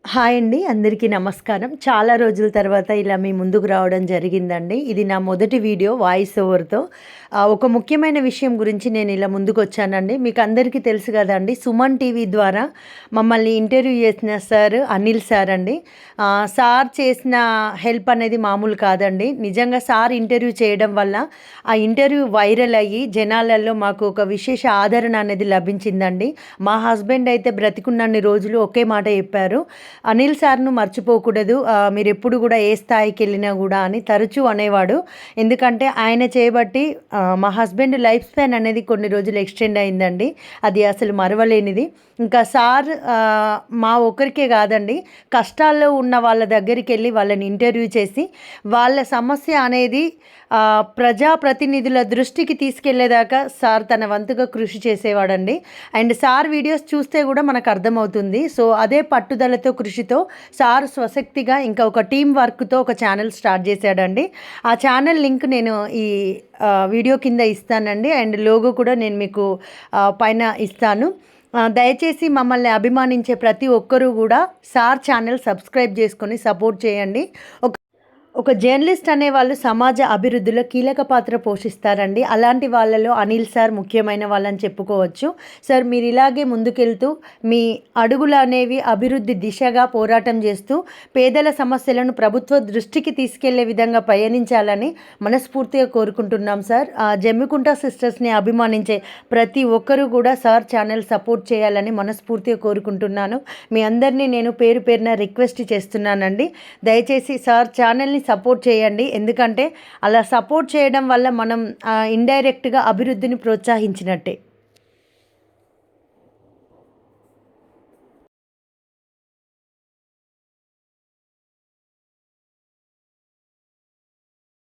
Hi అండి. అందరికీ నమస్కారం. చాలా రోజుల తర్వాత ఇలా మీ ముందుకు రావడం జరిగిందండి. ఇది నా మొదటి వీడియో వాయిస్ ఓవర్‌తో. ఒక ముఖ్యమైన విషయం గురించి నేను ఇలా ముందుకొచ్చానండి. మీకు అందరికీ తెలుసు గదండీ! సుమన్ టీవీ ద్వారా మమ్మల్ని ఇంటర్వ్యూ చేసిన సార్ అనిల్ సార్ అండి. సార్ చేసిన హెల్ప్ అనేది మామూలు కాదండి. నిజంగా సార్ ఇంటర్వ్యూ చేయడం వల్ల ఆ ఇంటర్వ్యూ వైరల్ అయ్యి జనాలలో మాకు ఒక విశేష ఆదరణ అనేది లభించిందండి. మా హస్బెండ్ అయితే బ్రతికున్నన్ని రోజులు ఒకే మాట చెప్పారు. అనిల్ సార్‌ను మర్చిపోకూడదు. మీరెప్పుడు గూడా ఏ స్థాయికెళ్ళినా గూడా అని తరచూ అనేవాడు. ఎందుకంటే ఆయన చేయబట్టి మా హస్బెండ్ లైఫ్ స్పాన్ అనేది కొన్ని రోజులు ఎక్స్‌టెండ్ అయిందండి. అది అసలు మరవలేనిది. ఇంకా సార్ మా ఒక్కరికే గాదండి, కష్టాల్లో ఉన్న వాళ్ళ దగ్గరికెళ్ళి వాళ్ళని ఇంటర్వ్యూ చేసి వాళ్ళ సమస్య అనేది ప్రజాప్రతినిధుల దృష్టికి తీసుకెళ్ళేదాకా సార్ తన వంతుగా కృషి చేసేవాడండి. అండ్ సార్ వీడియోస్ చూస్తే గూడా మనకు అర్థమవుతుంది. సో అదే పట్టుదలతో కృషితో సార్ స్వశక్తిగా ఇంకా ఒక టీమ్ వర్క్‌తో ఒక ఛానల్ స్టార్ట్ చేశాడండి. ఆ ఛానల్ లింక్ నేను ఈ వీడియో కింద ఇస్తానండి. అండ్ లోగో కూడా నేను మీకు పైన ఇస్తాను. దయచేసి మమ్మల్ని అభిమానించే ప్రతి ఒక్కరూ కూడా సార్ ఛానల్ సబ్స్క్రైబ్ చేసుకొని సపోర్ట్ చేయండి. ఒక జర్నలిస్ట్ అనేవాళ్ళు సమాజ అభివృద్ధిలో కీలక పాత్ర పోషిస్తారండి. అలాంటి వాళ్ళలో అనిల్ సార్ ముఖ్యమైన వాళ్ళని చెప్పుకోవచ్చు. సార్ మీరు ఇలాగే ముందుకెళ్తూ మీ అడుగులు అనేవి అభివృద్ధి దిశగా పోరాటం చేస్తూ పేదల సమస్యలను ప్రభుత్వ దృష్టికి తీసుకెళ్లే విధంగా పయనించాలని మనస్ఫూర్తిగా కోరుకుంటున్నాం సార్. జమ్మికుంట సిస్టర్స్ని అభిమానించే ప్రతి ఒక్కరూ కూడా సార్ ఛానల్ సపోర్ట్ చేయాలని మనస్ఫూర్తిగా కోరుకుంటున్నాను. మీ అందరినీ నేను పేరు పేరున రిక్వెస్ట్ చేస్తున్నానండి. దయచేసి సార్ ఛానల్ని సపోర్ట్ చేయండి. ఎందుకంటే అలా సపోర్ట్ చేయడం వల్ల మనం ఇండైరెక్ట్గా అభివృద్ధిని ప్రోత్సహించినట్టే.